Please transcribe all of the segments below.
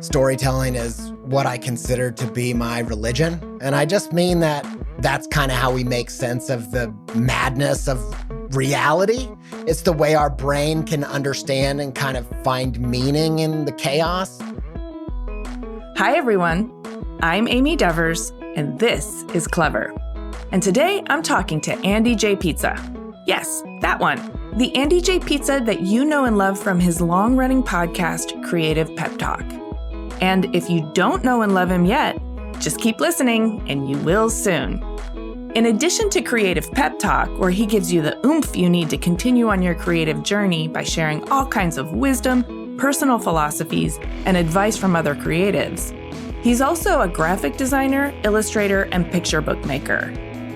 storytelling is what I consider to be my religion. And I just mean that that's kind of how we make sense of the madness of reality. It's the way our brain can understand and kind of find meaning in the chaos. Hi, everyone. I'm Amy Devers, and this is Clever. And today I'm talking to Andy J. Pizza. Yes, that one. The Andy J. Pizza that you know and love from his long-running podcast, Creative Pep Talk. And if you don't know and love him yet, just keep listening and you will soon. In addition to Creative Pep Talk, where he gives you the oomph you need to continue on your creative journey by sharing all kinds of wisdom, personal philosophies, and advice from other creatives, he's also a graphic designer, illustrator, and picture book maker.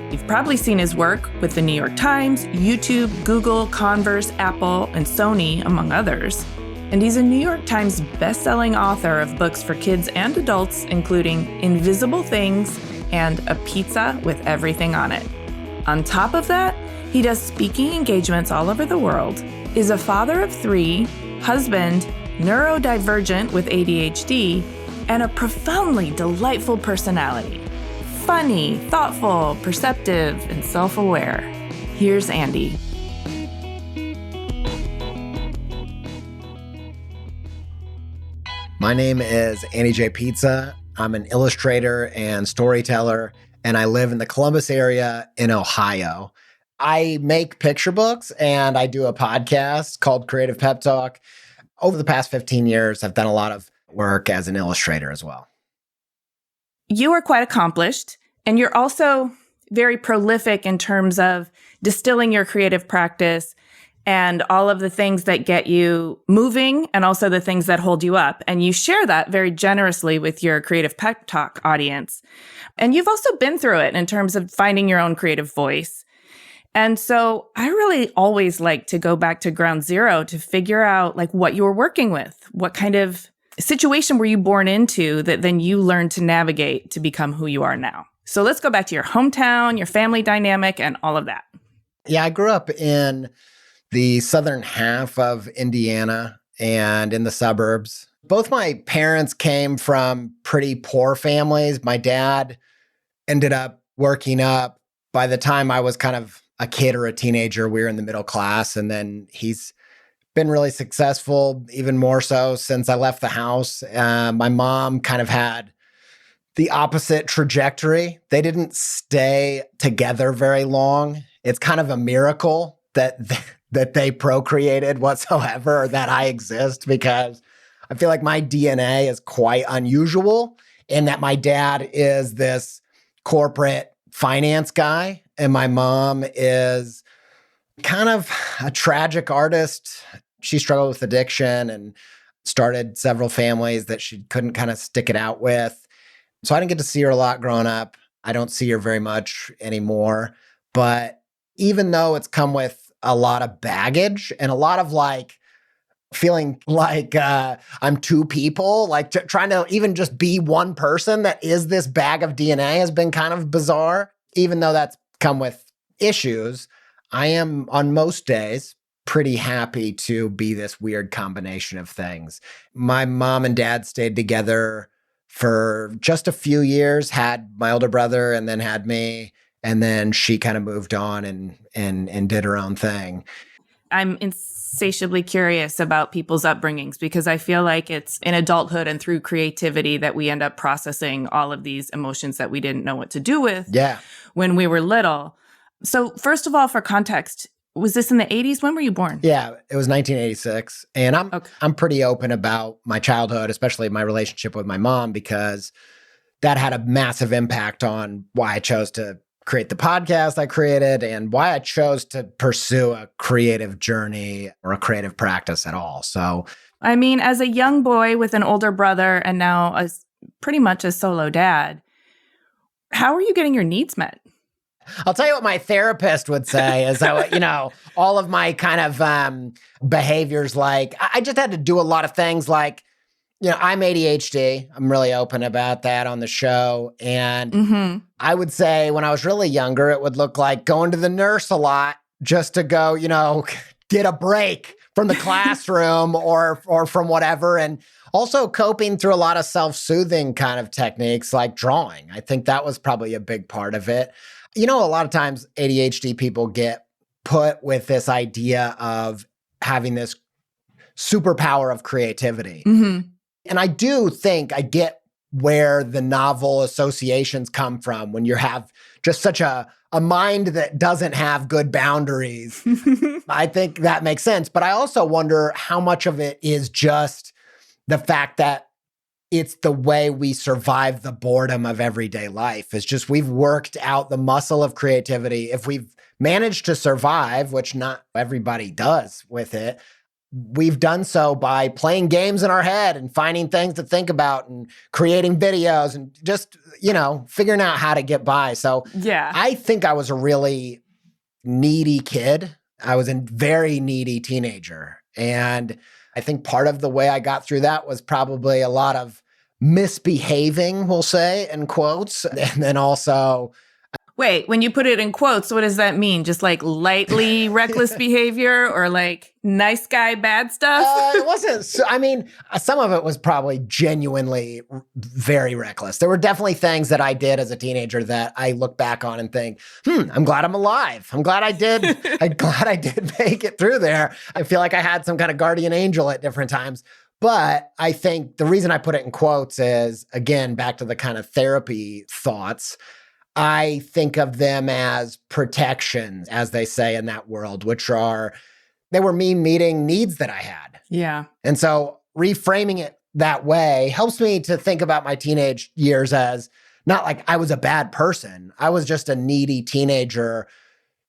You've probably seen his work with the New York Times, YouTube, Google, Converse, Apple, and Sony, among others. And he's a New York Times best-selling author of books for kids and adults, including Invisible Things and A Pizza with Everything on It. On top of that, he does speaking engagements all over the world, is a father of 3, husband, neurodivergent with ADHD, and a profoundly delightful personality. Funny, thoughtful, perceptive, and self-aware. Here's Andy. My name is Andy J. Pizza. I'm an illustrator and storyteller, and I live in the Columbus area in Ohio. I make picture books, and I do a podcast called Creative Pep Talk. Over the past 15 years, I've done a lot of work as an illustrator as well. You are quite accomplished, and you're also very prolific in terms of distilling your creative practice and all of the things that get you moving and also the things that hold you up. And you share that very generously with your Creative Pep Talk audience. And you've also been through it in terms of finding your own creative voice. And so I really always like to go back to ground zero to figure out like what you were working with. What kind of situation were you born into that then you learned to navigate to become who you are now? So let's go back to your hometown, your family dynamic, and all of that. Yeah, I grew up in the southern half of Indiana and in the suburbs. Both my parents came from pretty poor families. My dad ended up working up. By the time I was kind of a kid or a teenager, we were in the middle class. And then he's been really successful, even more so since I left the house. My mom kind of had the opposite trajectory. They didn't stay together very long. It's kind of a miracle that they procreated whatsoever, or that I exist, because I feel like my DNA is quite unusual in that my dad is this corporate finance guy and my mom is kind of a tragic artist. She struggled with addiction and started several families that she couldn't kind of stick it out with. So I didn't get to see her a lot growing up. I don't see her very much anymore. But even though it's come with a lot of baggage and a lot of like feeling like I'm two people, like trying to even just be one person that is this bag of DNA has been kind of bizarre. Even though that's come with issues, I am on most days pretty happy to be this weird combination of things. My mom and dad stayed together for just a few years, had my older brother and then had me. And then she kind of moved on and did her own thing. I'm insatiably curious about people's upbringings because I feel like it's in adulthood and through creativity that we end up processing all of these emotions that we didn't know what to do with when we were little. So first of all, for context, was this in the 80s? When were you born? Yeah, it was 1986. And I'm pretty open about my childhood, especially my relationship with my mom, because that had a massive impact on why I chose to create the podcast I created and why I chose to pursue a creative journey or a creative practice at all. So, I mean, as a young boy with an older brother and now pretty much a solo dad, how are you getting your needs met? I'll tell you what my therapist would say is that, all of my kind of behaviors, like I just had to do a lot of things like, I'm ADHD. I'm really open about that on the show. And I would say when I was really younger, it would look like going to the nurse a lot just to go, get a break from the classroom or from whatever. And also coping through a lot of self-soothing kind of techniques like drawing. I think that was probably a big part of it. A lot of times ADHD people get put with this idea of having this superpower of creativity. Mm-hmm. And I do think I get where the novel associations come from when you have just such a mind that doesn't have good boundaries. I think that makes sense. But I also wonder how much of it is just the fact that it's the way we survive the boredom of everyday life. It's just we've worked out the muscle of creativity. If we've managed to survive, which not everybody does with it, we've done so by playing games in our head and finding things to think about and creating videos and just, figuring out how to get by. So yeah, I think I was a really needy kid. I was a very needy teenager. And I think part of the way I got through that was probably a lot of misbehaving, we'll say, in quotes. And then also... Wait, when you put it in quotes, what does that mean? Just like lightly reckless behavior or like nice guy bad stuff? It wasn't. Some of it was probably genuinely very reckless. There were definitely things that I did as a teenager that I look back on and think, I'm glad I'm alive. I'm glad I did. I'm glad I did make it through there. I feel like I had some kind of guardian angel at different times. But I think the reason I put it in quotes is, again, back to the kind of therapy thoughts. I think of them as protections, as they say in that world, they were me meeting needs that I had. Yeah. And so reframing it that way helps me to think about my teenage years as not like I was a bad person. I was just a needy teenager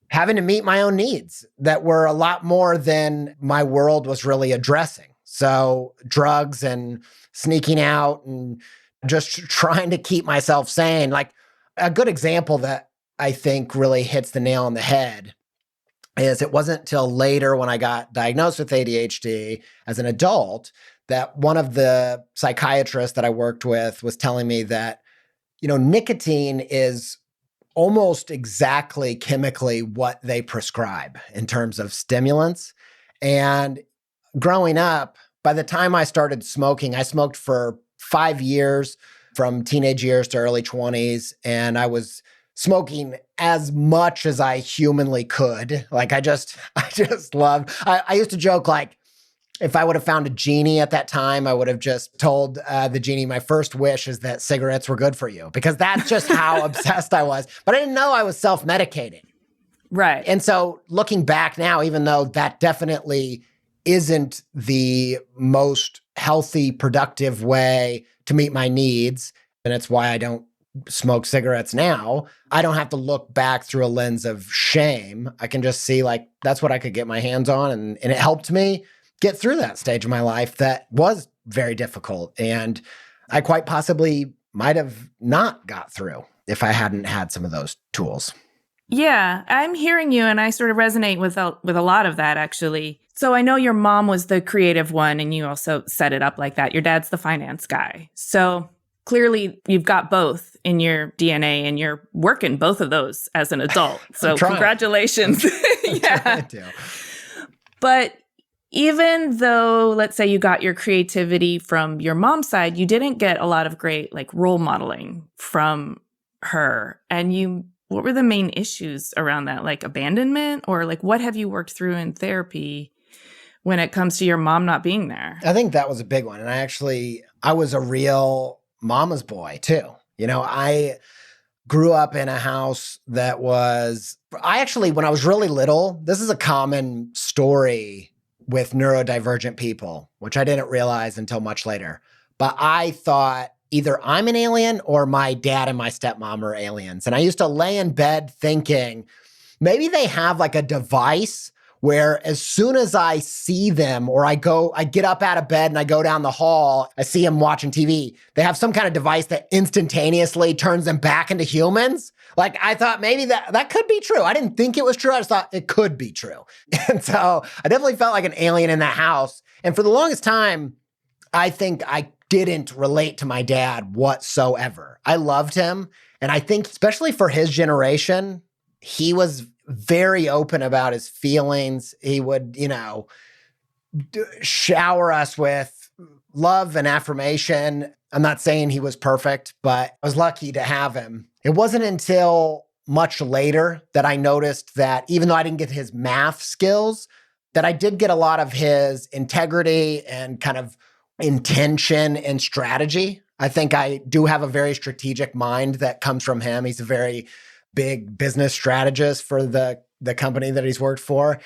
having to meet my own needs that were a lot more than my world was really addressing. So drugs and sneaking out and just trying to keep myself sane. Like, a good example that I think really hits the nail on the head is it wasn't till later when I got diagnosed with ADHD as an adult that one of the psychiatrists that I worked with was telling me that, nicotine is almost exactly chemically what they prescribe in terms of stimulants. And growing up, by the time I started smoking, I smoked for 5 years, from teenage years to early 20s. And I was smoking as much as I humanly could. Like I just loved, I used to joke like, if I would have found a genie at that time, I would have just told the genie, my first wish is that cigarettes were good for you, because that's just how obsessed I was. But I didn't know I was self-medicating. Right. And so looking back now, even though that definitely isn't the most healthy, productive way to meet my needs, and it's why I don't smoke cigarettes now, I don't have to look back through a lens of shame. I can just see like, that's what I could get my hands on. And it helped me get through that stage of my life that was very difficult. And I quite possibly might have not got through if I hadn't had some of those tools. Yeah, I'm hearing you and I sort of resonate with a lot of that, actually. So I know your mom was the creative one and you also set it up like that. Your dad's the finance guy. So clearly you've got both in your DNA and you're working both of those as an adult. So congratulations. Yeah. But even though, let's say you got your creativity from your mom's side, you didn't get a lot of great like role modeling from her. And what were the main issues around that? Like abandonment, or like what have you worked through in therapy when it comes to your mom not being there? I think that was a big one. And I was a real mama's boy too. I grew up in a house that when I was really little, this is a common story with neurodivergent people, which I didn't realize until much later. But I thought either I'm an alien or my dad and my stepmom are aliens. And I used to lay in bed thinking, maybe they have like a device where as soon as I see them or I get up out of bed and I go down the hall, I see them watching TV, they have some kind of device that instantaneously turns them back into humans. Like I thought maybe that could be true. I didn't think it was true. I just thought it could be true. And so I definitely felt like an alien in that house. And for the longest time, I think I didn't relate to my dad whatsoever. I loved him. And I think especially for his generation, he was very open about his feelings. He would, shower us with love and affirmation. I'm not saying he was perfect, but I was lucky to have him. It wasn't until much later that I noticed that even though I didn't get his math skills, that I did get a lot of his integrity and kind of intention and strategy. I think I do have a very strategic mind that comes from him. He's a very big business strategist for the company that he's worked for.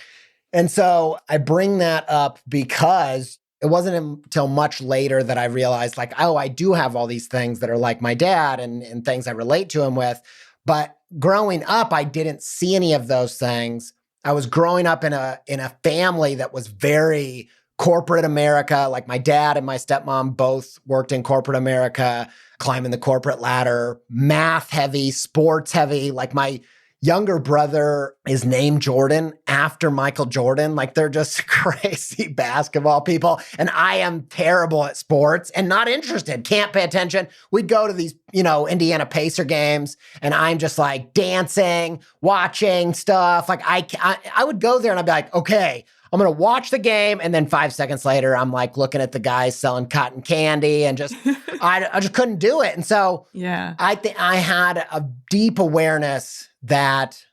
And so I bring that up because it wasn't until much later that I realized like, oh, I do have all these things that are like my dad and things I relate to him with. But growing up, I didn't see any of those things. I was growing up in a family that was very corporate America. Like my dad and my stepmom both worked in corporate America, climbing the corporate ladder, math heavy, sports heavy. Like my younger brother is named Jordan after Michael Jordan. Like they're just crazy basketball people. And I am terrible at sports and not interested, can't pay attention. We'd go to these, Indiana Pacer games and I'm just like dancing, watching stuff. Like I would go there and I'd be like, okay, I'm going to watch the game. And then 5 seconds later, I'm like looking at the guys selling cotton candy and just, I just couldn't do it. And so yeah, I think I had a deep awareness that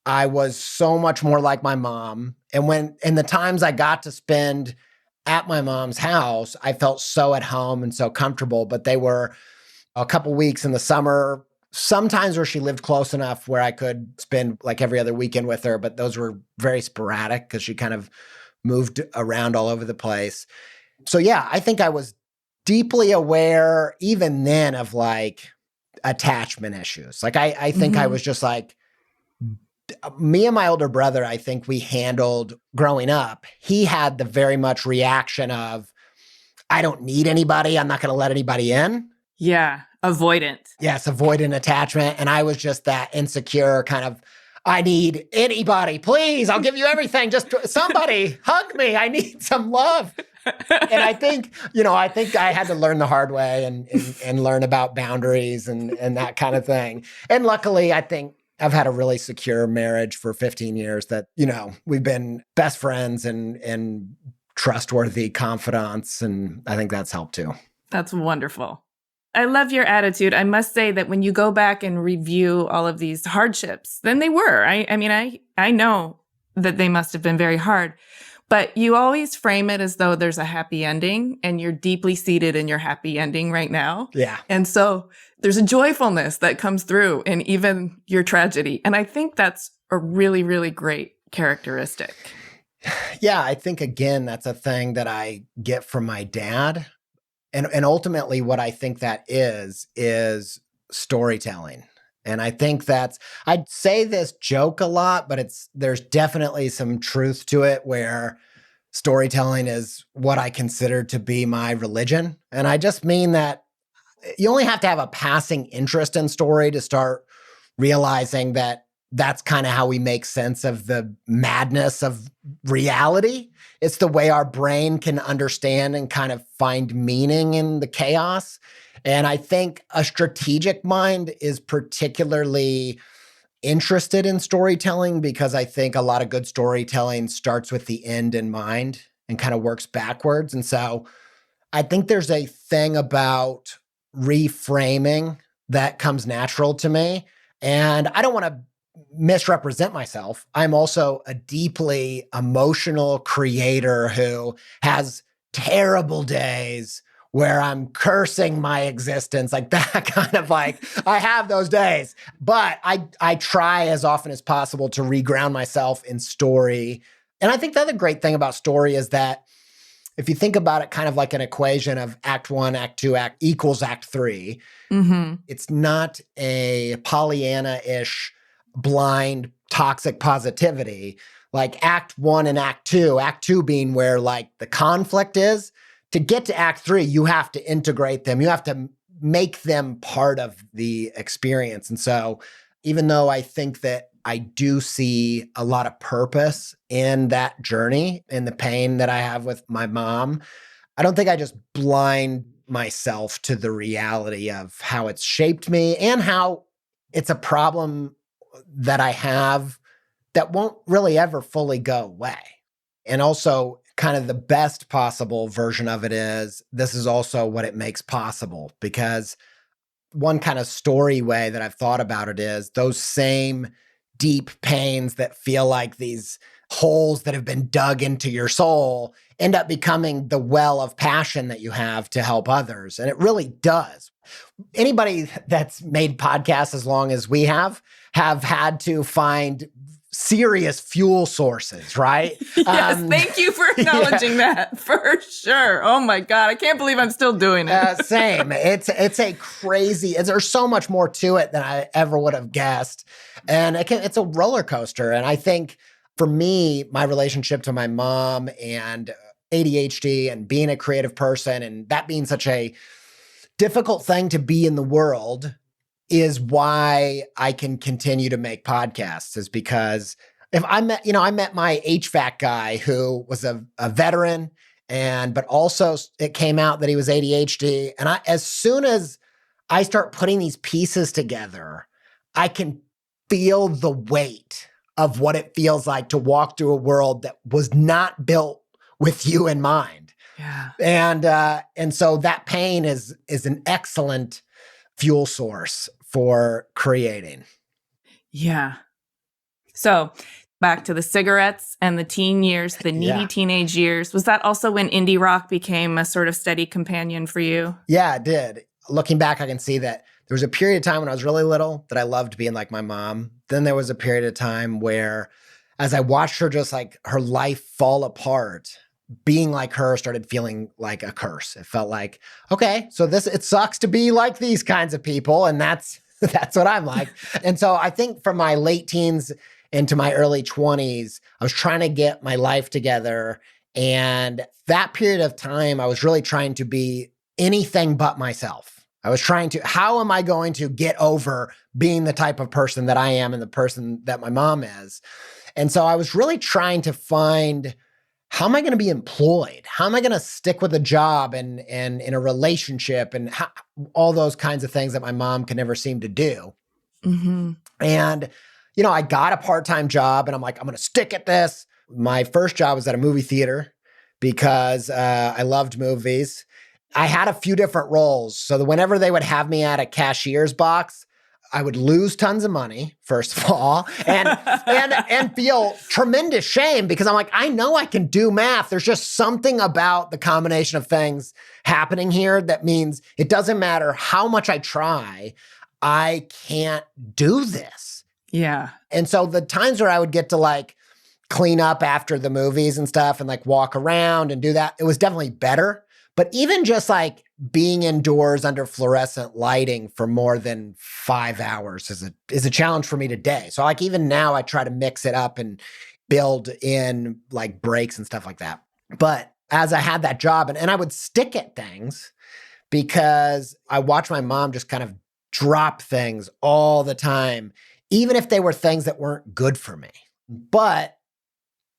I was so much more like my mom. And in the times I got to spend at my mom's house, I felt so at home and so comfortable, but they were a couple weeks in the summer, sometimes where she lived close enough where I could spend like every other weekend with her, but those were very sporadic because she kind of moved around all over the place. So yeah, I think I was deeply aware even then of like attachment issues. Like I think I was just like, me and my older brother, I think we handled growing up. He had the very much reaction of, I don't need anybody. I'm not going to let anybody in. Yeah. Avoidant. Yes. Avoidant attachment. And I was just that insecure kind of, I need anybody, please. I'll give you everything. Just somebody hug me. I need some love. And I think I had to learn the hard way and learn about boundaries and that kind of thing. And luckily, I think I've had a really secure marriage for 15 years that, we've been best friends and trustworthy confidants. And I think that's helped too. That's wonderful. I love your attitude. I must say that when you go back and review all of these hardships, then they were. I know that they must have been very hard, but you always frame it as though there's a happy ending and you're deeply seated in your happy ending right now. Yeah. And so there's a joyfulness that comes through in even your tragedy. And I think that's a really, really great characteristic. Yeah. I think, again, that's a thing that I get from my dad. And ultimately what I think that is storytelling. And I think I'd say this joke a lot, but there's definitely some truth to it where storytelling is what I consider to be my religion. And I just mean that you only have to have a passing interest in story to start realizing that that's kind of how we make sense of the madness of reality. It's the way our brain can understand and kind of find meaning in the chaos. And I think a strategic mind is particularly interested in storytelling because I think a lot of good storytelling starts with the end in mind and kind of works backwards. And so I think there's a thing about reframing that comes natural to me. And I don't want to misrepresent myself. I'm also a deeply emotional creator who has terrible days where I'm cursing my existence, like that kind of like, I have those days. But I try as often as possible to reground myself in story. And I think the other great thing about story is that if you think about it kind of like an equation of act 1, act 2, act equals act 3, it's not a Pollyanna-ish blind toxic positivity like act 1 and act 2 being where like the conflict is. To get to act 3, you have to integrate them. You have to make them part of the experience. And so even though I think that I do see a lot of purpose in that journey and the pain that I have with my mom, I don't think I just blind myself to the reality of how it's shaped me and how it's a problem that I have that won't really ever fully go away. And also kind of the best possible version of it is this is also what it makes possible. Because one kind of story way that I've thought about it is those same deep pains that feel like these holes that have been dug into your soul end up becoming the well of passion that you have to help others. And it really does. Anybody that's made podcasts as long as we have had to find serious fuel sources, right? Yes, thank you for acknowledging that, for sure. Oh my God, I can't believe I'm still doing it. Same. It's a crazy, there's so much more to it than I ever would have guessed. And it's a roller coaster. And I think for me, my relationship to my mom and ADHD and being a creative person and that being such a difficult thing to be in the world is why I can continue to make podcasts, is because if I met my HVAC guy who was a veteran but also it came out that he was ADHD. And as soon as I start putting these pieces together, I can feel the weight of what it feels like to walk through a world that was not built with you in mind. Yeah. And so that pain is an excellent fuel source for creating. Yeah. So back to the cigarettes and the teen years, the needy teenage years. Was that also when indie rock became a sort of steady companion for you? Yeah, it did. Looking back, I can see that there was a period of time when I was really little that I loved being like my mom. Then there was a period of time where as I watched her just like her life fall apart, being like her started feeling like a curse. It felt like, okay, so it sucks to be like these kinds of people. And that's what I'm like. And so I think from my late teens into my early 20s, I was trying to get my life together. And that period of time, I was really trying to be anything but myself. I was trying to, how am I going to get over being the type of person that I am and the person that my mom is? And so I was really trying to find, how am I going to be employed? How am I going to stick with a job and in a relationship and all those kinds of things that my mom could never seem to do? Mm-hmm. And, I got a part-time job and I'm like, I'm going to stick at this. My first job was at a movie theater because I loved movies. I had a few different roles. So that whenever they would have me at a cashier's box, I would lose tons of money, first of all, and feel tremendous shame because I'm like, I know I can do math. There's just something about the combination of things happening here that means it doesn't matter how much I try, I can't do this. Yeah. And so the times where I would get to like clean up after the movies and stuff and like walk around and do that, it was definitely better. But even just like being indoors under fluorescent lighting for more than 5 hours is a challenge for me today. So like even now I try to mix it up and build in like breaks and stuff like that. But as I had that job and I would stick at things because I watched my mom just kind of drop things all the time, even if they were things that weren't good for me. But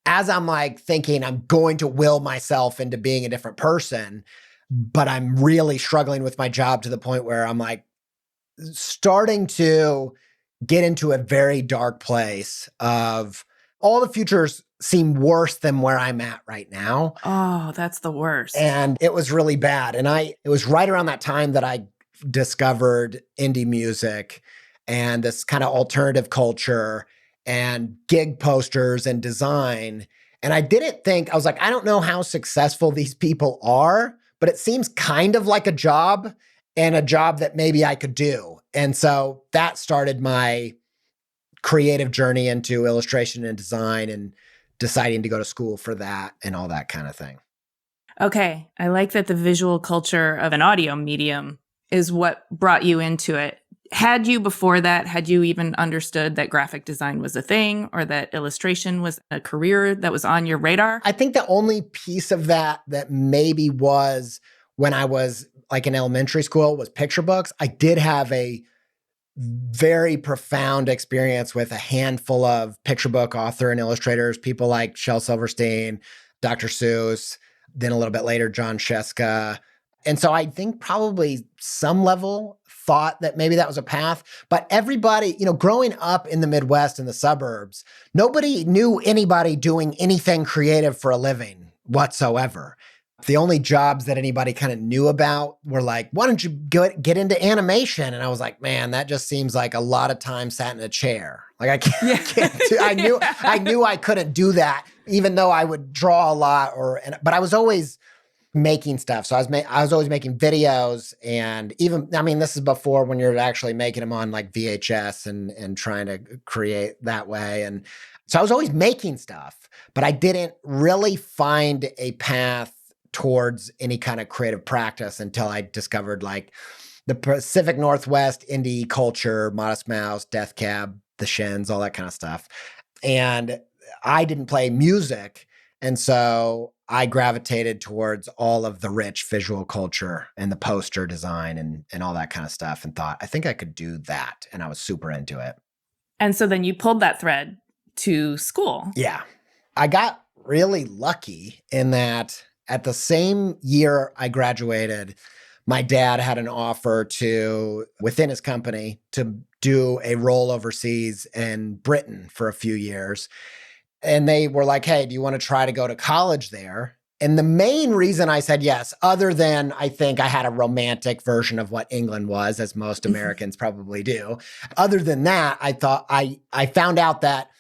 as I'm like thinking I'm going to will myself into being a different person, but I'm really struggling with my job to the point where I'm like starting to get into a very dark place of all the futures seem worse than where I'm at right now. Oh, that's the worst. And it was really bad. And it was right around that time that I discovered indie music and this kind of alternative culture and gig posters and design. And I didn't think, I was like, I don't know how successful these people are, but it seems kind of like a job and a job that maybe I could do. And so that started my creative journey into illustration and design and deciding to go to school for that and all that kind of thing. Okay. I like that the visual culture of an audio medium is what brought you into it. Had you even understood that graphic design was a thing or that illustration was a career that was on your radar? I think the only piece of that maybe was when I was like in elementary school was picture books. I did have a very profound experience with a handful of picture book author and illustrators, people like Shel Silverstein, Dr. Seuss, then a little bit later, John Sheska. And so I think probably some level thought that maybe that was a path, but everybody, growing up in the Midwest and the suburbs, nobody knew anybody doing anything creative for a living. whatsoever. The only jobs that anybody kind of knew about were like, why don't you get into animation? And I was like, man, that just seems like a lot of time sat in a chair. Like I can't I knew I couldn't do that, even though I would draw a lot but I was always making stuff. So I was always making videos, and even, I mean, this is before when you're actually making them on like VHS and trying to create that way. And so I was always making stuff, but I didn't really find a path towards any kind of creative practice until I discovered like the Pacific Northwest indie culture, Modest Mouse, Death Cab, The Shins, all that kind of stuff. And I didn't play music. And so I gravitated towards all of the rich visual culture and the poster design and all that kind of stuff, and thought, I think I could do that. And I was super into it. And so then you pulled that thread to school. Yeah. I got really lucky in that at the same year I graduated, my dad had an offer within his company, to do a role overseas in Britain for a few years. And they were like, hey, do you want to try to go to college there? And the main reason I said yes, other than I think I had a romantic version of what England was, as most Americans probably do. Other than that, I thought I found out that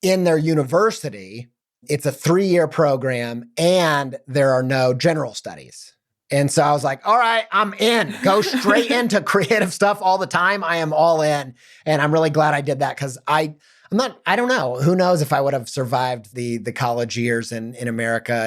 in their university, it's a 3-year program and there are no general studies. And so I was like, all right, I'm in. Go straight into creative stuff all the time. I am all in. And I'm really glad I did that, because I don't know. Who knows if I would have survived the college years in America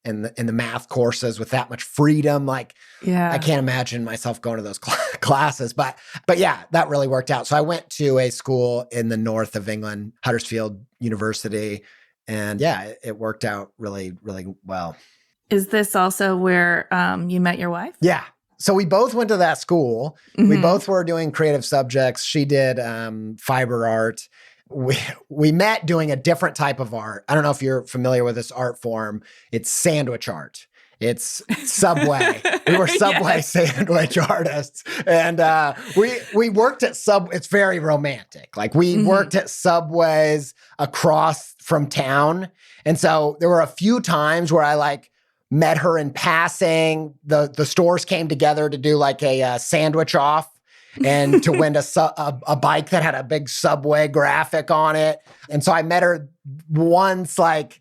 and the math courses with that much freedom. Like, yeah. I can't imagine myself going to those classes. But yeah, that really worked out. So I went to a school in the north of England, Huddersfield University. And yeah, it worked out really, really well. Is this also where you met your wife? Yeah. So we both went to that school. Mm-hmm. We both were doing creative subjects. She did fiber art. We met doing a different type of art. I don't know if you're familiar with this art form. It's sandwich art. It's Subway. We were Subway yes. sandwich artists. And we worked at it's very romantic. Like we worked at Subways across from town. And so there were a few times where I like met her in passing. The stores came together to do like a sandwich off and to win a bike that had a big Subway graphic on it. And so I met her once, like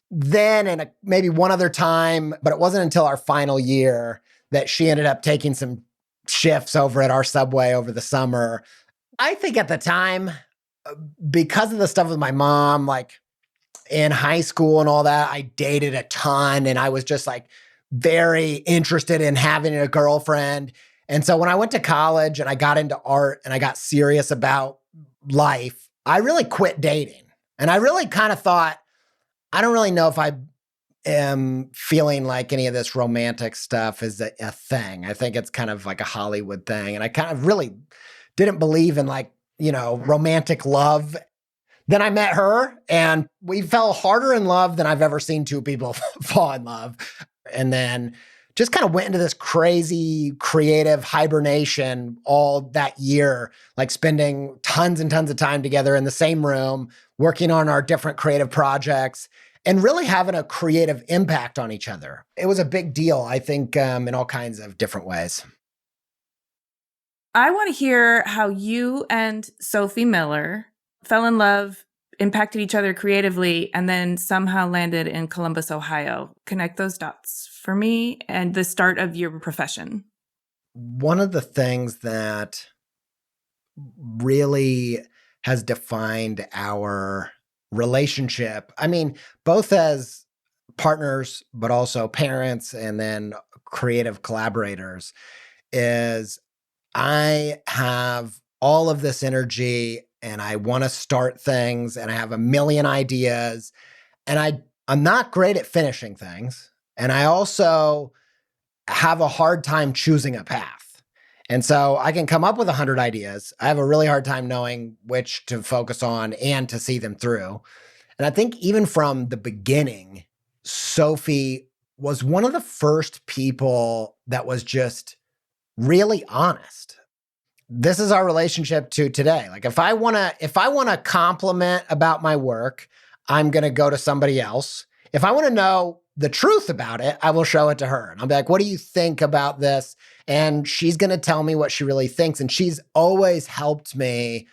then, and maybe one other time, but it wasn't until our final year that she ended up taking some shifts over at our Subway over the summer. I think at the time, because of the stuff with my mom, like in high school and all that, I dated a ton, and I was just like very interested in having a girlfriend. And so when I went to college and I got into art and I got serious about life, I really quit dating. And I really kind of thought, I don't really know if I am feeling like any of this romantic stuff is a thing. I think it's kind of like a Hollywood thing. And I kind of really didn't believe in like, romantic love. Then I met her and we fell harder in love than I've ever seen two people fall in love. And then just kind of went into this crazy creative hibernation all that year, like spending tons and tons of time together in the same room, working on our different creative projects and really having a creative impact on each other. It was a big deal, I think, in all kinds of different ways. I want to hear how you and Sophie Miller fell in love, impacted each other creatively, and then somehow landed in Columbus, Ohio. Connect those dots for me and the start of your profession. One of the things that really has defined our relationship, I mean, both as partners, but also parents and then creative collaborators, is I have all of this energy and I want to start things and I have a million ideas and I'm not great at finishing things. And I also have a hard time choosing a path. And so I can come up with 100 ideas. I have a really hard time knowing which to focus on and to see them through. And I think even from the beginning, Sophie was one of the first people that was just really honest. This is our relationship to today. Like if I want to compliment about my work, I'm going to go to somebody else. If I want to know the truth about it, I will show it to her. And I'll be like, what do you think about this? And she's going to tell me what she really thinks. And she's always helped me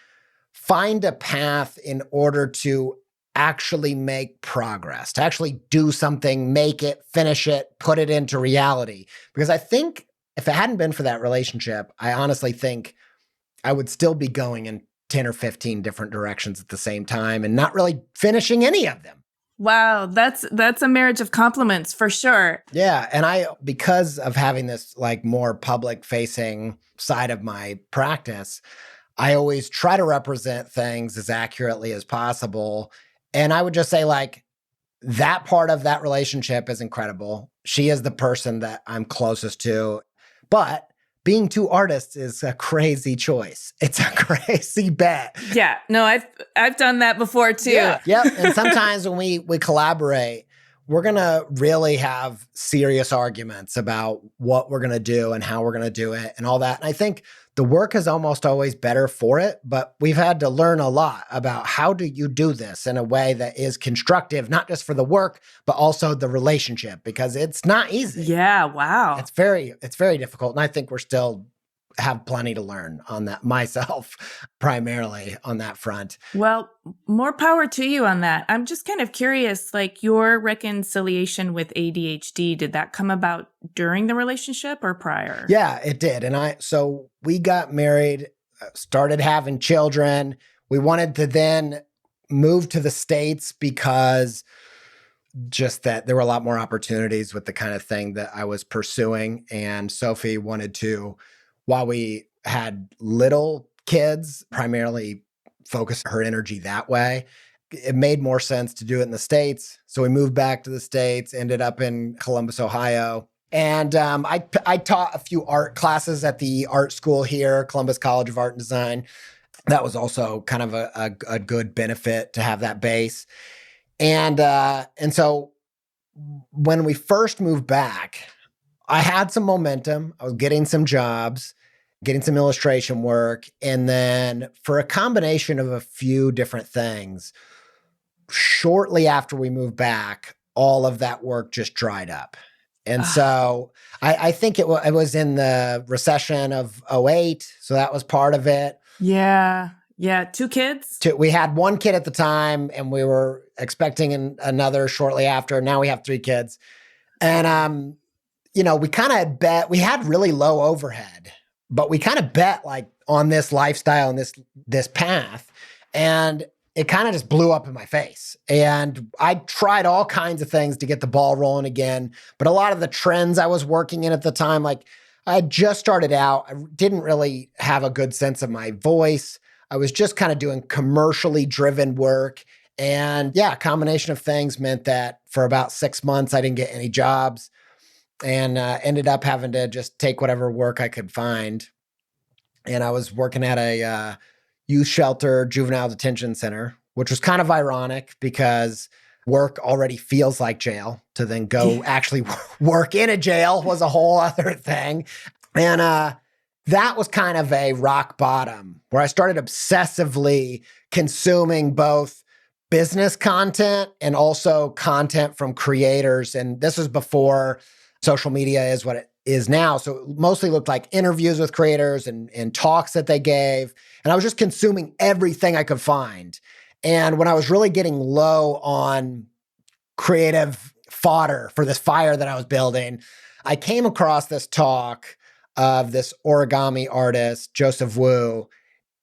find a path in order to actually make progress, to actually do something, make it, finish it, put it into reality. Because I think if it hadn't been for that relationship, I honestly think I would still be going in 10 or 15 different directions at the same time and not really finishing any of them. Wow, that's a marriage of compliments for sure. Yeah, and because of having this like more public facing side of my practice, I always try to represent things as accurately as possible. And I would just say like that part of that relationship is incredible. She is the person that I'm closest to, but being two artists is a crazy choice. It's a crazy bet. Yeah, no, I've done that before too. Yeah, yep. And sometimes when we collaborate, we're going to really have serious arguments about what we're going to do and how we're going to do it and all that. And I think the work is almost always better for it, but we've had to learn a lot about how do you do this in a way that is constructive, not just for the work, but also the relationship, because it's not easy. Yeah, wow. It's very difficult. And I think we're still have plenty to learn on that myself, primarily on that front. Well, more power to you on that. I'm just kind of curious, like your reconciliation with ADHD, did that come about during the relationship or prior? Yeah, it did. And so we got married, started having children. We wanted to then move to the States because just that there were a lot more opportunities with the kind of thing that I was pursuing. And Sophie wanted to, while we had little kids, primarily focus her energy that way. It made more sense to do it in the States. So we moved back to the States, ended up in Columbus, Ohio. And I taught a few art classes at the art school here, Columbus College of Art and Design. That was also kind of a good benefit to have that base. And so when we first moved back, I had some momentum. I was getting some jobs, getting some illustration work. And then for a combination of a few different things, shortly after we moved back, all of that work just dried up. And so I think it was in the recession of '08. So that was part of it. Yeah. Yeah. 2 kids? We had 1 kid at the time and we were expecting another shortly after. Now we have 3 kids. And, we kind of bet, we had really low overhead, but we kind of bet like on this lifestyle and this path. And it kind of just blew up in my face. And I tried all kinds of things to get the ball rolling again. But a lot of the trends I was working in at the time, like I had just started out, I didn't really have a good sense of my voice. I was just kind of doing commercially driven work. And yeah, a combination of things meant that for about 6 months, I didn't get any jobs and ended up having to just take whatever work I could find. And I was working at a youth shelter, juvenile detention center, which was kind of ironic because work already feels like jail. To then go actually work in a jail was a whole other thing. And that was kind of a rock bottom where I started obsessively consuming both business content and also content from creators. And this was before social media is what it is now. So it mostly looked like interviews with creators and talks that they gave. And I was just consuming everything I could find. And when I was really getting low on creative fodder for this fire that I was building, I came across this talk of this origami artist, Joseph Wu.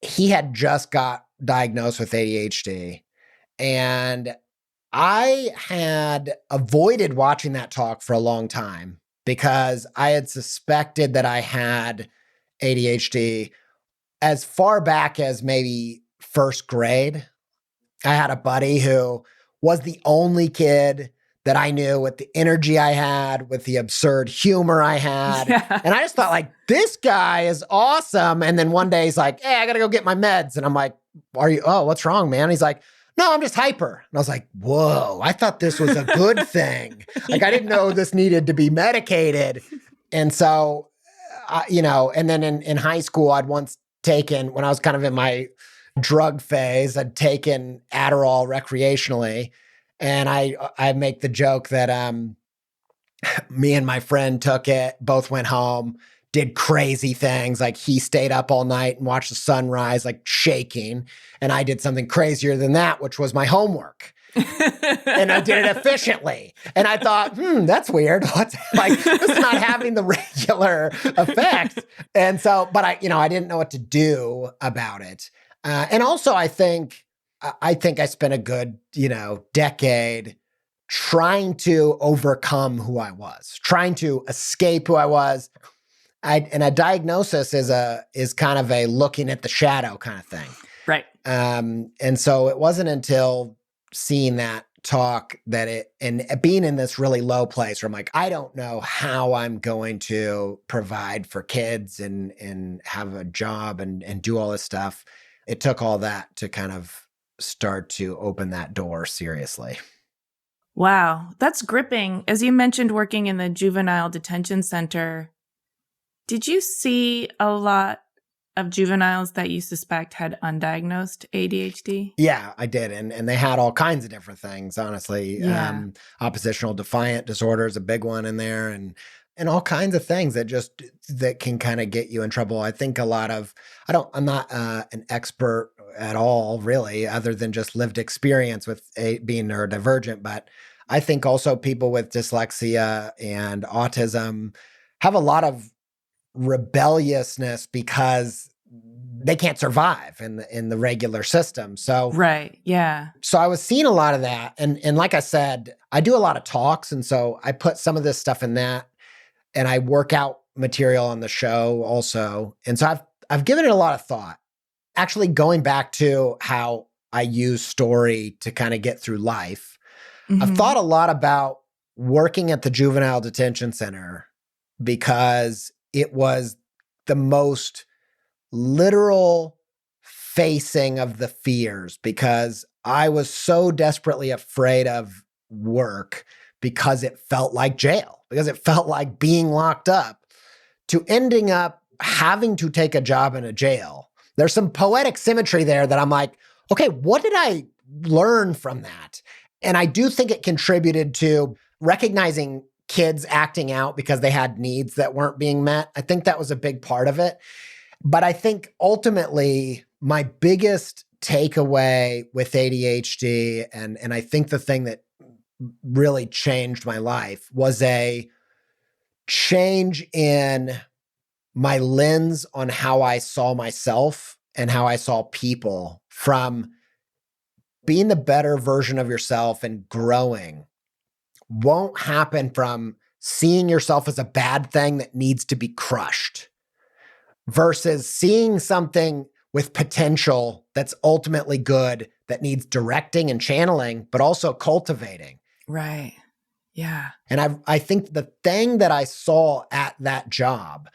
He had just got diagnosed with ADHD. And I had avoided watching that talk for a long time because I had suspected that I had ADHD as far back as maybe first grade. I had a buddy who was the only kid that I knew with the energy I had, with the absurd humor I had. Yeah. And I just thought like, this guy is awesome. And then one day he's like, hey, I got to go get my meds. And I'm like, what's wrong, man? He's like, no, I'm just hyper. And I was like, whoa, I thought this was a good thing. Like, I didn't know this needed to be medicated. And so, and then in high school, I'd once taken, when I was kind of in my drug phase, I'd taken Adderall recreationally. And I make the joke that Me and my friend took it, both went home, did crazy things. Like he stayed up all night and watched the sunrise, like shaking. And I did something crazier than that, which was my homework. And I did it efficiently. And I thought, that's weird. What's like, this is not having the regular effect. And so, but I didn't know what to do about it. And also I think I spent a good, decade trying to overcome who I was, trying to escape who I was. And a diagnosis is kind of a looking at the shadow kind of thing. Right. And so it wasn't until seeing that talk and being in this really low place where I'm like, I don't know how I'm going to provide for kids and have a job and do all this stuff. It took all that to kind of start to open that door seriously. Wow, that's gripping. As you mentioned, working in the juvenile detention center, did you see a lot of juveniles that you suspect had undiagnosed ADHD? Yeah, I did. And they had all kinds of different things, honestly. Yeah. Oppositional defiant disorder is a big one in there, and all kinds of things that can kind of get you in trouble. I think I'm not an expert at all, really, other than just lived experience with being neurodivergent. But I think also people with dyslexia and autism have a lot of rebelliousness because they can't survive in the regular system. So right, yeah. So I was seeing a lot of that, and like I said, I do a lot of talks, and so I put some of this stuff in that, and I work out material on the show also, and so I've given it a lot of thought. Actually, going back to how I use story to kind of get through life, I've thought a lot about working at the juvenile detention center because it was the most literal facing of the fears, because I was so desperately afraid of work because it felt like jail, because it felt like being locked up, to ending up having to take a job in a jail. There's some poetic symmetry there that I'm like, okay, what did I learn from that? And I do think it contributed to recognizing kids acting out because they had needs that weren't being met. I think that was a big part of it. But I think ultimately my biggest takeaway with ADHD, and I think the thing that really changed my life, was a change in my lens on how I saw myself and how I saw people, from being the better version of yourself and growing won't happen from seeing yourself as a bad thing that needs to be crushed, versus seeing something with potential that's ultimately good that needs directing and channeling, but also cultivating. Right. Yeah. And I think the thing that I saw at that job,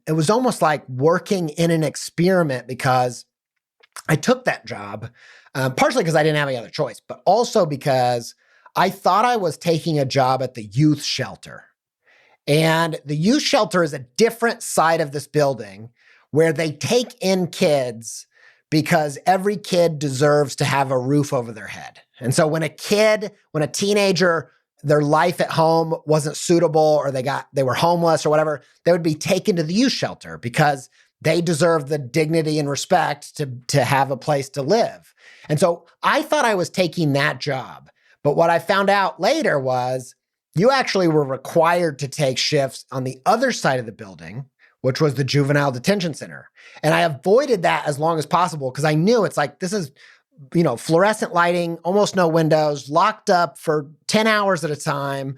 it was almost like working in an experiment, because I took that job, partially because I didn't have any other choice, but also because I thought I was taking a job at the youth shelter. And the youth shelter is a different side of this building where they take in kids because every kid deserves to have a roof over their head. And so when a teenager, their life at home wasn't suitable, or they were homeless or whatever, they would be taken to the youth shelter because they deserve the dignity and respect to have a place to live. And so I thought I was taking that job. But what I found out later was you actually were required to take shifts on the other side of the building, which was the juvenile detention center. And I avoided that as long as possible because I knew it's like, this is, fluorescent lighting, almost no windows, locked up for 10 hours at a time.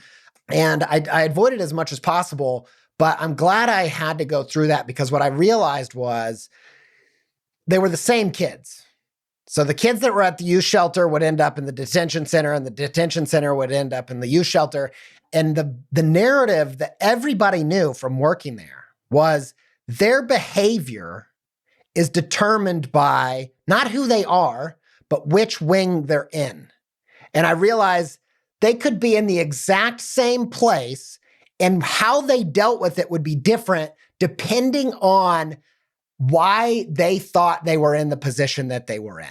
And I avoided as much as possible. But I'm glad I had to go through that, because what I realized was they were the same kids. So the kids that were at the youth shelter would end up in the detention center, and the detention center would end up in the youth shelter. And the narrative that everybody knew from working there was their behavior is determined by not who they are, but which wing they're in. And I realized they could be in the exact same place, and how they dealt with it would be different depending on why they thought they were in the position that they were in.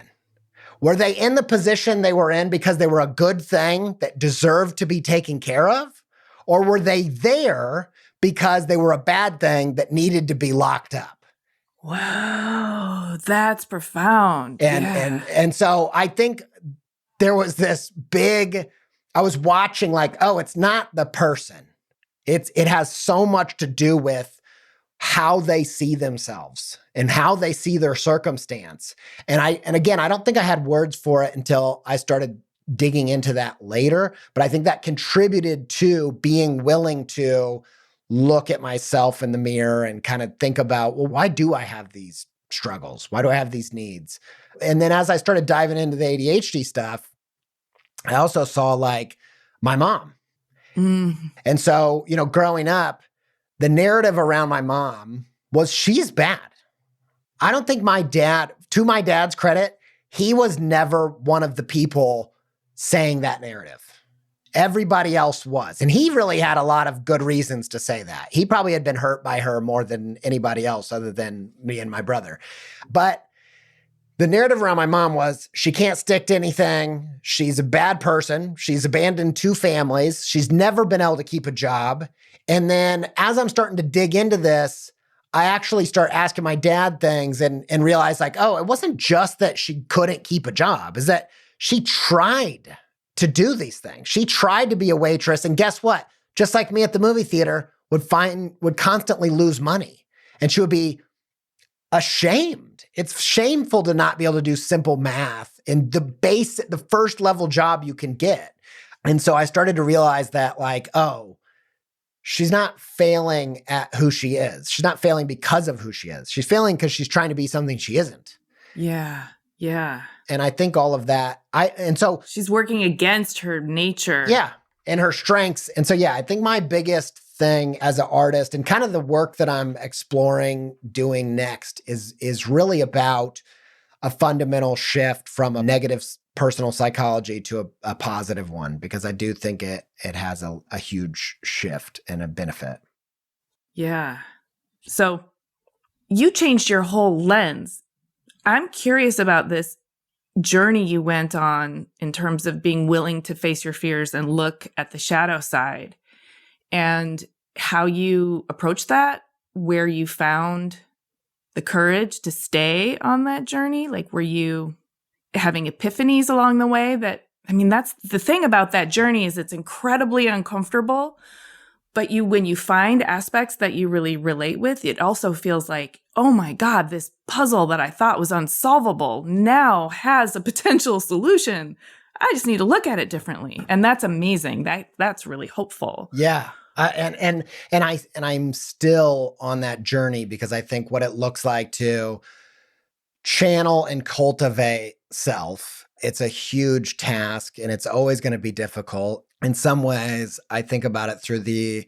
Were they in the position they were in because they were a good thing that deserved to be taken care of? Or were they there because they were a bad thing that needed to be locked up? Wow, that's profound. And so I think there was this big, I was watching like, oh, it's not the person. It has so much to do with how they see themselves and how they see their circumstance. And again, I don't think I had words for it until I started digging into that later, but I think that contributed to being willing to look at myself in the mirror and kind of think about, well, why do I have these struggles? Why do I have these needs? And then as I started diving into the ADHD stuff, I also saw like my mom. And so, growing up, the narrative around my mom was she's bad. I don't think my dad, to my dad's credit, he was never one of the people saying that narrative. Everybody else was. And he really had a lot of good reasons to say that. He probably had been hurt by her more than anybody else other than me and my brother. But the narrative around my mom was she can't stick to anything. She's a bad person. She's abandoned 2 families. She's never been able to keep a job. And then as I'm starting to dig into this, I actually start asking my dad things and realize like, oh, it wasn't just that she couldn't keep a job, is that she tried to do these things. She tried to be a waitress. And guess what? Just like me at the movie theater, would constantly lose money. And she would be ashamed. It's shameful to not be able to do simple math and the first level job you can get. And so I started to realize that like, oh, she's not failing at who she is. She's not failing because of who she is. She's failing because she's trying to be something she isn't. Yeah. Yeah. And I think all of that, so she's working against her nature. Yeah. And her strengths. And so, yeah, I think my biggest thing as an artist and kind of the work that I'm exploring doing next is really about a fundamental shift from a negative personal psychology to a positive one, because I do think it has a huge shift and a benefit. Yeah. So you changed your whole lens. I'm curious about this journey you went on in terms of being willing to face your fears and look at the shadow side, and how you approached that, where you found the courage to stay on that journey. Like, were you having epiphanies along the way? That's the thing about that journey, is it's incredibly uncomfortable, but when you find aspects that you really relate with, it also feels like, oh my God, this puzzle that I thought was unsolvable now has a potential solution. I just need to look at it differently. And that's amazing. That's really hopeful. Yeah. And I'm still on that journey, because I think what it looks like to channel and cultivate self, it's a huge task, and it's always going to be difficult. In some ways, I think about it through the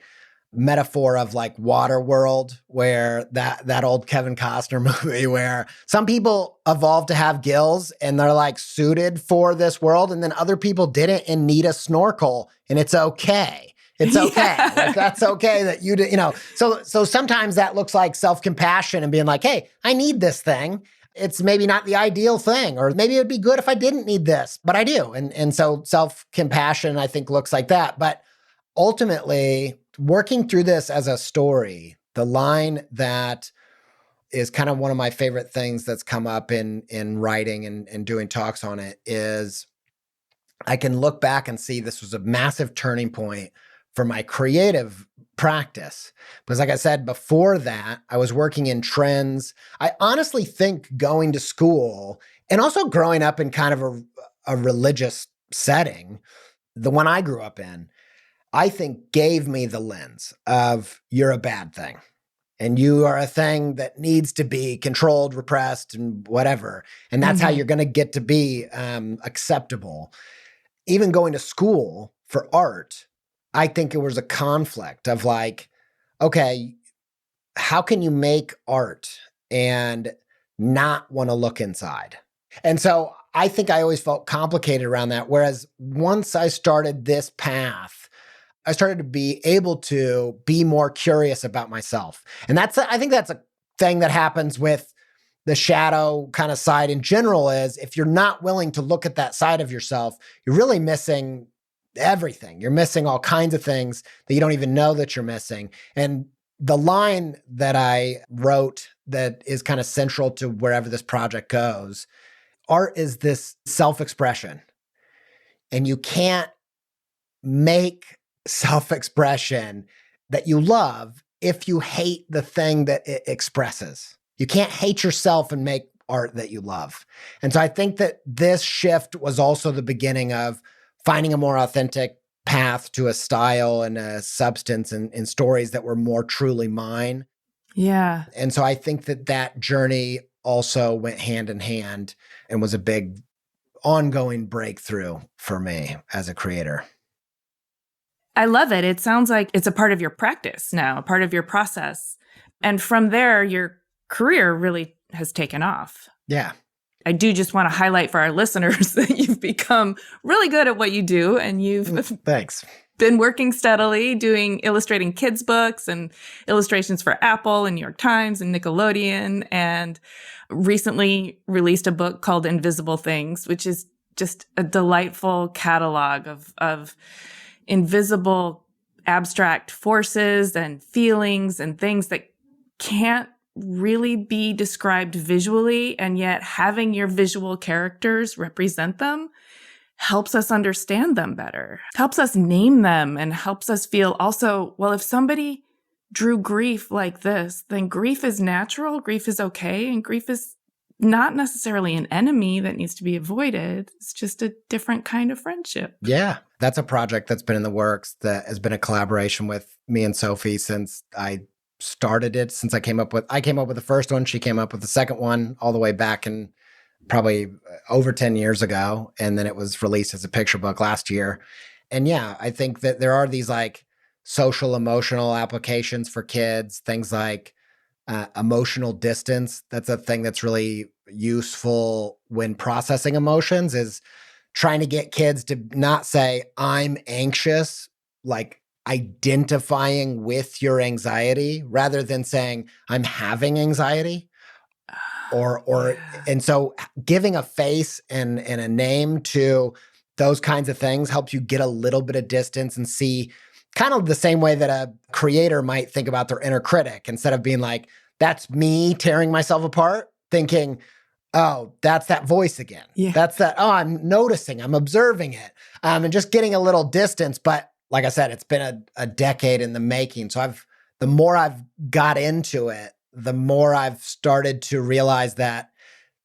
metaphor of like Waterworld, where that old Kevin Costner movie where some people evolved to have gills and they're like suited for this world, and then other people didn't and need a snorkel, and it's okay. It's okay. Yeah. Like, that's okay that you did, So sometimes that looks like self-compassion and being like, hey, I need this thing. It's maybe not the ideal thing, or maybe it'd be good if I didn't need this, but I do. And so self-compassion, I think, looks like that. But ultimately, working through this as a story, the line that is kind of one of my favorite things that's come up in writing and doing talks on it is I can look back and see this was a massive turning point for my creative practice. Because like I said, before that, I was working in trends. I honestly think going to school and also growing up in kind of a religious setting, the one I grew up in, I think gave me the lens of you're a bad thing. And you are a thing that needs to be controlled, repressed, and whatever. And that's how you're going to get to be acceptable. Even going to school for art, I think it was a conflict of like, okay, how can you make art and not want to look inside? And so I think I always felt complicated around that. Whereas once I started this path, I started to be able to be more curious about myself. And I think that's a thing that happens with the shadow kind of side in general, is if you're not willing to look at that side of yourself, you're really missing everything. You're missing all kinds of things that you don't even know that you're missing. And the line that I wrote that is kind of central to wherever this project goes, art is this self-expression. And you can't make self-expression that you love if you hate the thing that it expresses. You can't hate yourself and make art that you love. And so I think that this shift was also the beginning of finding a more authentic path to a style and a substance and stories that were more truly mine. Yeah. And so I think that that journey also went hand in hand and was a big ongoing breakthrough for me as a creator. I love it. It sounds like it's a part of your practice now, a part of your process. And from there, your career really has taken off. Yeah. I do just want to highlight for our listeners that you've become really good at what you do, and you've Thanks. been working steadily, illustrating kids' books and illustrations for Apple and New York Times and Nickelodeon, and recently released a book called Invisible Things, which is just a delightful catalog of invisible abstract forces and feelings and things that can't really be described visually, and yet having your visual characters represent them helps us understand them better, helps us name them, and helps us feel also, well, if somebody drew grief like this, then grief is natural, grief is okay, and grief is not necessarily an enemy that needs to be avoided. It's just a different kind of friendship. Yeah, that's a project that's been in the works that has been a collaboration with me and Sophie since I started it, since I came up with the first one. She came up with the second one all the way back in probably over 10 years ago. And then it was released as a picture book last year. And yeah, I think that there are these like social emotional applications for kids, things like emotional distance. That's a thing that's really useful when processing emotions, is trying to get kids to not say, I'm anxious, like identifying with your anxiety, rather than saying, I'm having anxiety. And so giving a face and a name to those kinds of things helps you get a little bit of distance and see kind of the same way that a creator might think about their inner critic, instead of being like, that's me tearing myself apart, thinking, oh, that's that voice again. Yeah. That's that, oh, I'm noticing, I'm observing it, and just getting a little distance. But like I said, it's been a decade in the making. So the more I've got into it, the more I've started to realize that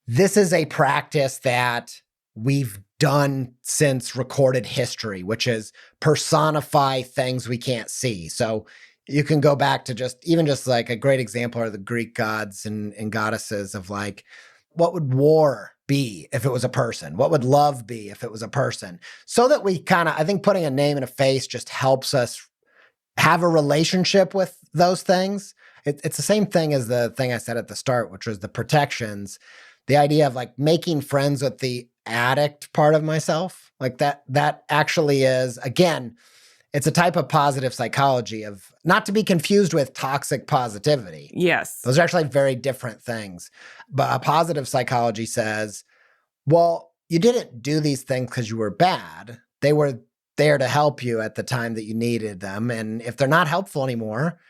this is a practice that we've done since recorded history, which is personify things we can't see. So you can go back to just like a great example are the Greek gods and goddesses of like, what would war be if it was a person? What would love be if it was a person? So that we kind of, I think putting a name and a face just helps us have a relationship with those things. It's the same thing as the thing I said at the start, which was the protections, the idea of like making friends with the addict part of myself. Like that actually is, again, it's a type of positive psychology, of not to be confused with toxic positivity. Yes. Those are actually very different things. But a positive psychology says, well, you didn't do these things because you were bad. They were there to help you at the time that you needed them. And if they're not helpful anymore,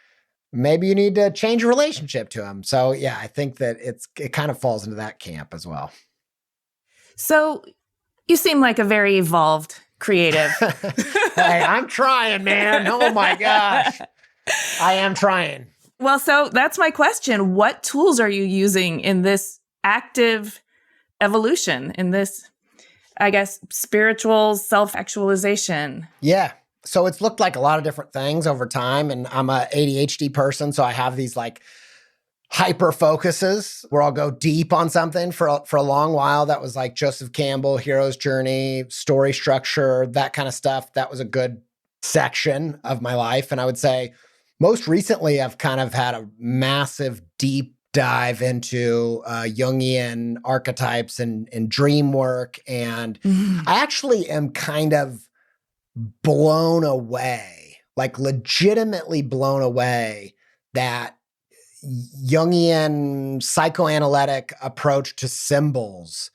maybe you need to change your relationship to them. So yeah, I think that it kind of falls into that camp as well. So you seem like a very evolved creative. Hey, I'm trying, man. Oh my gosh. I am trying. Well, so that's my question. What tools are you using in this active evolution, in this, I guess, spiritual self-actualization? Yeah. So it's looked like a lot of different things over time. And I'm a ADHD person, so I have these like hyper focuses where I'll go deep on something for a long while. That was like Joseph Campbell, hero's journey, story structure, that kind of stuff. That was a good section of my life. And I would say most recently, I've kind of had a massive deep dive into Jungian archetypes and dream work. And I actually am kind of blown away, like legitimately blown away, that Jungian psychoanalytic approach to symbols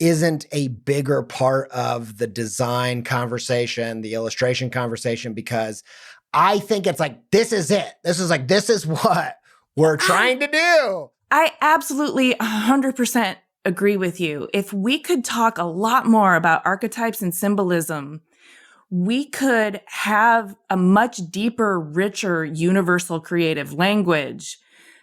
isn't a bigger part of the design conversation, the illustration conversation, because I think it's like, this is it. This is what we're trying to do. I absolutely 100% agree with you. If we could talk a lot more about archetypes and symbolism, we could have a much deeper, richer, universal creative language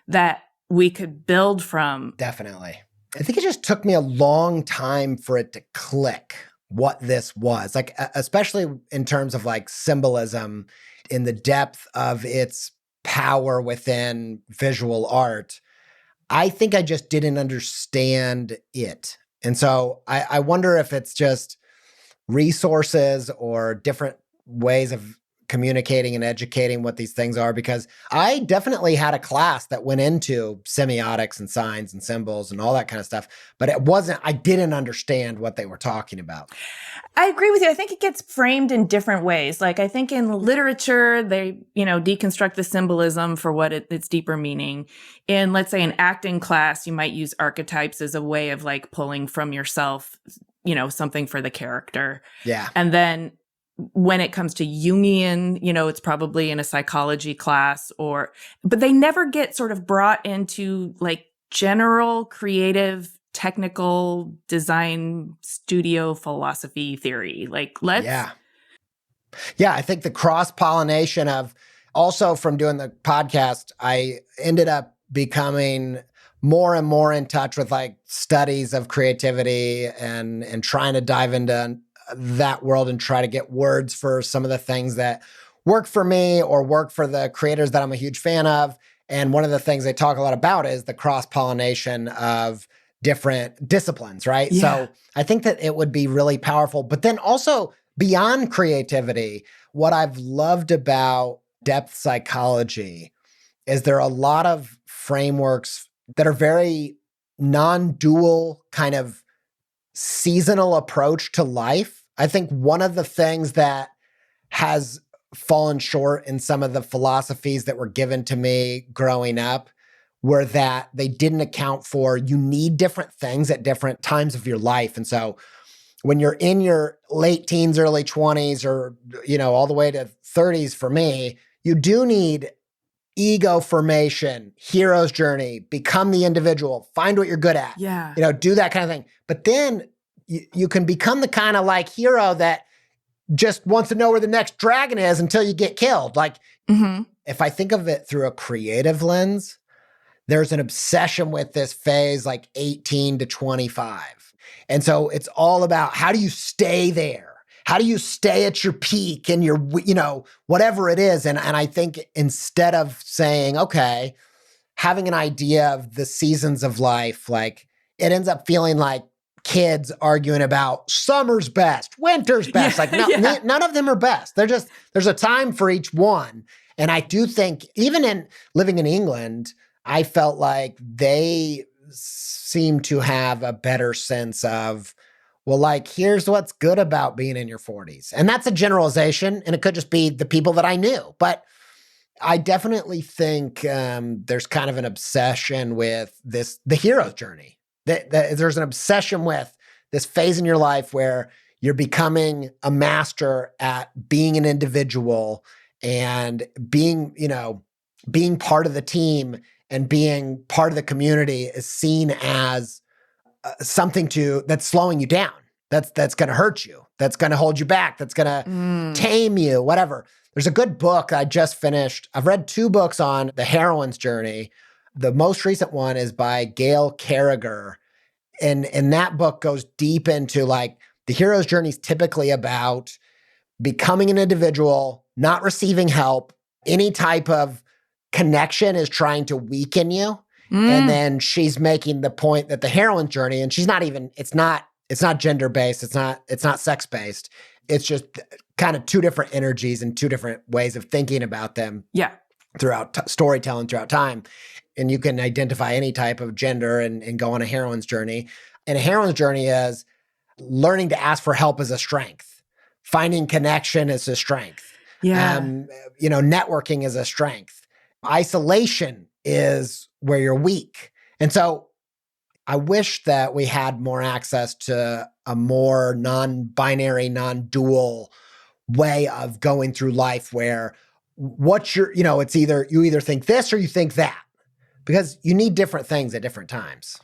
that we could build from. Definitely. I think it just took me a long time for it to click what this was, like, especially in terms of like symbolism in the depth of its power within visual art. I think I just didn't understand it. And so I wonder if it's just resources or different ways of communicating and educating what these things are, because I definitely had a class that went into semiotics and signs and symbols and all that kind of stuff, but I didn't understand what they were talking about. I agree with you. I think it gets framed in different ways. Like, I think in literature, they, deconstruct the symbolism for what its deeper meaning. In, let's say, an acting class, you might use archetypes as a way of like pulling from yourself, something for the character. Yeah. And then when it comes to Jungian, it's probably in a psychology class but they never get sort of brought into like general creative, technical design, studio philosophy theory. Like, Yeah, I think the cross-pollination of, also from doing the podcast, I ended up becoming more and more in touch with like studies of creativity and trying to dive into that world and try to get words for some of the things that work for me or work for the creators that I'm a huge fan of. And one of the things they talk a lot about is the cross-pollination of different disciplines, right? Yeah. So I think that it would be really powerful. But then also beyond creativity, what I've loved about depth psychology is there are a lot of frameworks that are very non-dual, kind of seasonal approach to life. I think one of the things that has fallen short in some of the philosophies that were given to me growing up were that they didn't account for, you need different things at different times of your life. And so when you're in your late teens, early 20s, or, all the way to 30s for me, you do need ego formation, hero's journey, become the individual, find what you're good at, do that kind of thing. But then you can become the kind of like hero that just wants to know where the next dragon is until you get killed. Like, if I think of it through a creative lens, there's an obsession with this phase, like 18 to 25. And so it's all about, how do you stay there? How do you stay at your peak and your, whatever it is? And I think instead of saying, okay, having an idea of the seasons of life, like, it ends up feeling like kids arguing about summer's best, winter's best. None of them are best. There's a time for each one. And I do think, even in living in England, I felt like they seem to have a better sense of, well, like, here's what's good about being in your 40s. And that's a generalization, and it could just be the people that I knew. But I definitely think there's kind of an obsession with the hero's journey. There's an obsession with this phase in your life where you're becoming a master at being an individual and being part of the team and being part of the community is seen as something that's slowing you down. That's going to hurt you. That's going to hold you back. That's going to tame you, whatever. There's a good book I just finished. I've read 2 books on the heroine's journey. The most recent one is by Gail Carriger. And that book goes deep into like the hero's journey is typically about becoming an individual, not receiving help. Any type of connection is trying to weaken you. And then she's making the point that the heroine's journey, and she's not even, it's not gender-based. It's not sex-based. It's just kind of 2 different energies and 2 different ways of thinking about them. Yeah. Throughout storytelling throughout time. And you can identify any type of gender and go on a heroine's journey. And a heroine's journey is learning to ask for help as a strength. Finding connection is a strength. Yeah. Networking is a strength. Isolation is where you're weak. And so I wish that we had more access to a more non-binary, non-dual way of going through life where it's either you either think this or you think that, because you need different things at different times.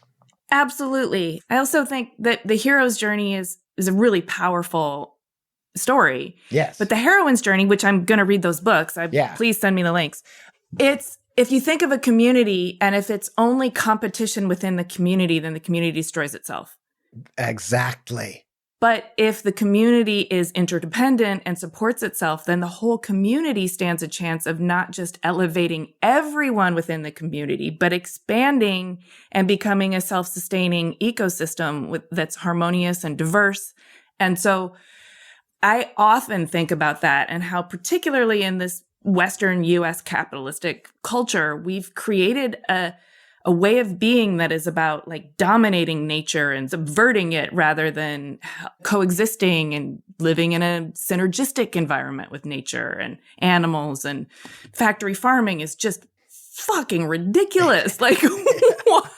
Absolutely. I also think that the hero's journey is a really powerful story. Yes. But the heroine's journey, which I'm going to read those books, Yeah. Please send me the links. It's, if you think of a community and if it's only competition within the community, then the community destroys itself. Exactly. But if the community is interdependent and supports itself, then the whole community stands a chance of not just elevating everyone within the community, but expanding and becoming a self-sustaining ecosystem that's harmonious and diverse. And so I often think about that and how, particularly in this Western US capitalistic culture, we've created a way of being that is about like dominating nature and subverting it rather than coexisting and living in a synergistic environment with nature and animals. And factory farming is just fucking ridiculous. Like, why?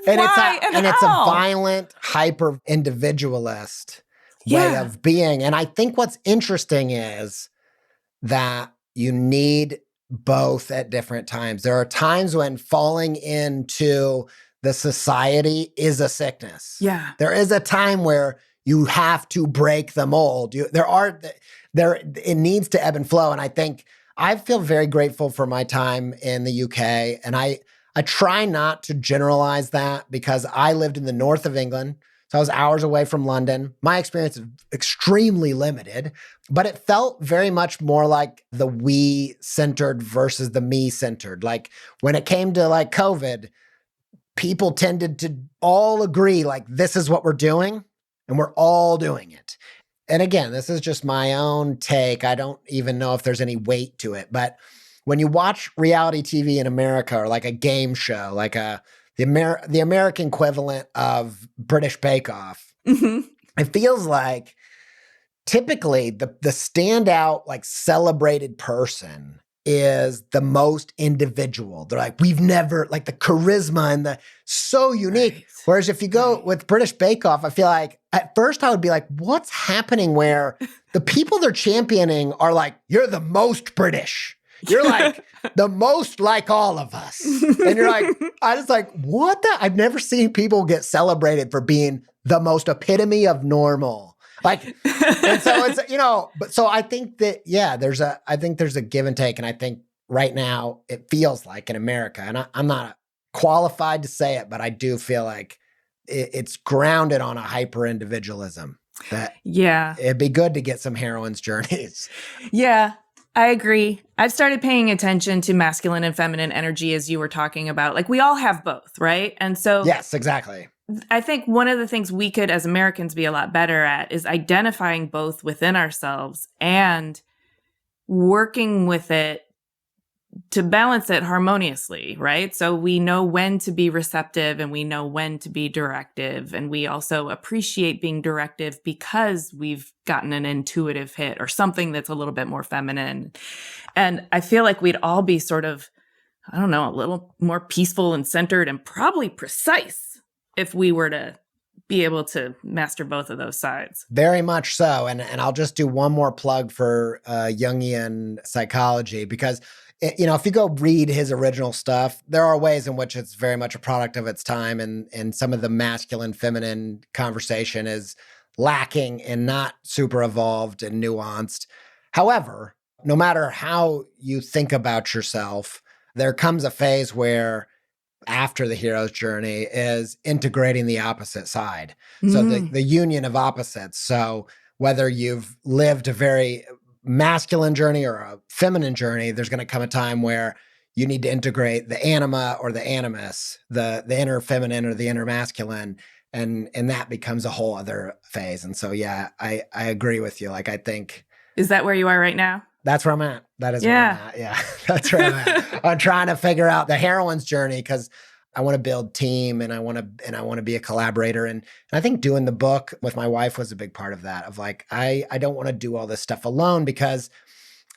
It's a violent, hyper individualist way of being. And I think what's interesting is that you need both at different times. There are times when falling into the society is a sickness. Yeah. There is a time where you have to break the mold. It needs to ebb and flow. And I think I feel very grateful for my time in the UK. And I try not to generalize that because I lived in the north of England. So I was hours away from London. My experience is extremely limited, but it felt very much more like the we-centered versus the me-centered. Like when it came to like COVID, people tended to all agree like this is what we're doing and we're all doing it. And again, this is just my own take. I don't even know if there's any weight to it. But when you watch reality TV in America or like a game show, like the American equivalent of British Bake Off, it feels like typically the standout, like celebrated person is the most individual. They're like, we've never, like the charisma and the so unique. Right. Whereas if you go with British Bake Off, I feel like at first I would be like, what's happening where the people they're championing are like, you're the most British. You're like the most like all of us. And you're like, I was like, what the? I've never seen people get celebrated for being the most epitome of normal. Like, and so it's, but so I think that, I think there's a give and take. And I think right now it feels like in America, and I'm not qualified to say it, but I do feel like it's grounded on a hyper individualism that it'd be good to get some heroines' journeys. Yeah. I agree. I've started paying attention to masculine and feminine energy as you were talking about. Like we all have both, right? And so yes, exactly. I think one of the things we could as Americans be a lot better at is identifying both within ourselves and working with it to balance it harmoniously, right? So we know when to be receptive and we know when to be directive. And we also appreciate being directive because we've gotten an intuitive hit or something that's a little bit more feminine. And I feel like we'd all be sort of, I don't know, a little more peaceful and centered and probably precise if we were to be able to master both of those sides. Very much so. And I'll just do one more plug for Jungian psychology because if you go read his original stuff, there are ways in which it's very much a product of its time and some of the masculine, feminine conversation is lacking and not super evolved and nuanced. However, no matter how you think about yourself, there comes a phase where after the hero's journey is integrating the opposite side. So the union of opposites. So whether you've lived a very masculine journey or a feminine journey, there's going to come a time where you need to integrate the anima or the animus, the inner feminine or the inner masculine, and that becomes a whole other phase. And so, yeah, I agree with you. Like, I think. Is that where you are right now? That's where I'm at. That is where I'm at. Yeah, that's where I'm at. I'm trying to figure out the heroine's journey because I want to build team and I want to be a collaborator. And I think doing the book with my wife was a big part of that, of like, I don't want to do all this stuff alone because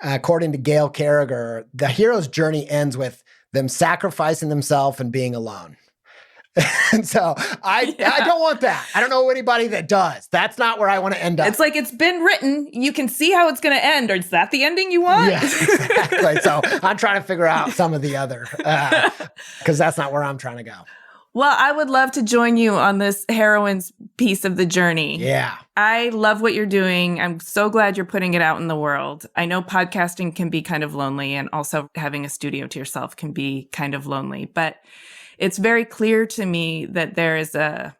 according to Gail Carriger, the hero's journey ends with them sacrificing themselves and being alone. And so I don't want that. I don't know anybody that does. That's not where I want to end up. It's like it's been written. You can see how it's going to end. Or is that the ending you want? Yeah, exactly. So I'm trying to figure out some of the other, because that's not where I'm trying to go. Well, I would love to join you on this heroine's piece of the journey. Yeah. I love what you're doing. I'm so glad you're putting it out in the world. I know podcasting can be kind of lonely, and also having a studio to yourself can be kind of lonely, but it's very clear to me that there is a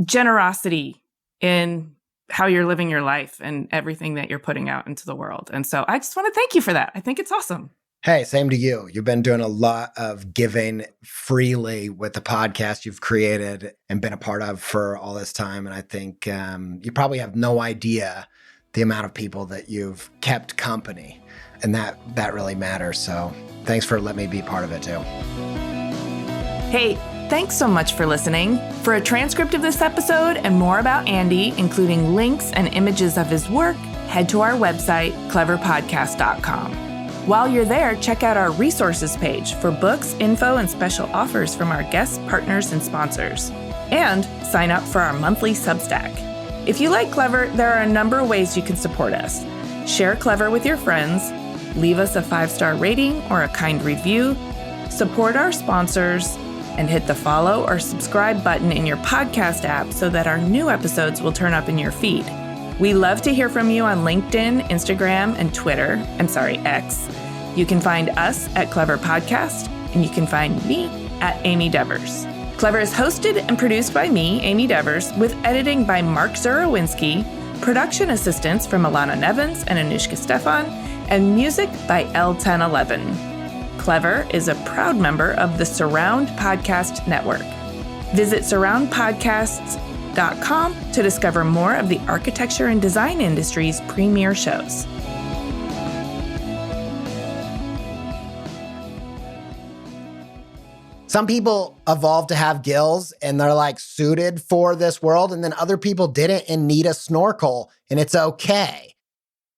generosity in how you're living your life and everything that you're putting out into the world. And so I just want to thank you for that. I think it's awesome. Hey, same to you. You've been doing a lot of giving freely with the podcast you've created and been a part of for all this time. And I think you probably have no idea the amount of people that you've kept company. And that really matters. So thanks for letting me be part of it too. Hey, thanks so much for listening. For a transcript of this episode and more about Andy, including links and images of his work, head to our website, cleverpodcast.com. While you're there, check out our resources page for books, info, and special offers from our guests, partners, and sponsors. And sign up for our monthly Substack. If you like Clever, there are a number of ways you can support us. Share Clever with your friends, leave us a 5-star rating or a kind review, support our sponsors, and hit the follow or subscribe button in your podcast app so that our new episodes will turn up in your feed. We love to hear from you on LinkedIn, Instagram, and Twitter. X. You can find us at Clever Podcast, and you can find me at Amy Devers. Clever is hosted and produced by me, Amy Devers, with editing by Mark Zurowinski, production assistance from Alana Nevins and Anushka Stefan, and music by L1011. Clever is a proud member of the Surround Podcast Network. Visit surroundpodcasts.com to discover more of the architecture and design industry's premier shows. Some people evolved to have gills and they're like suited for this world, and then other people didn't and need a snorkel, and it's okay.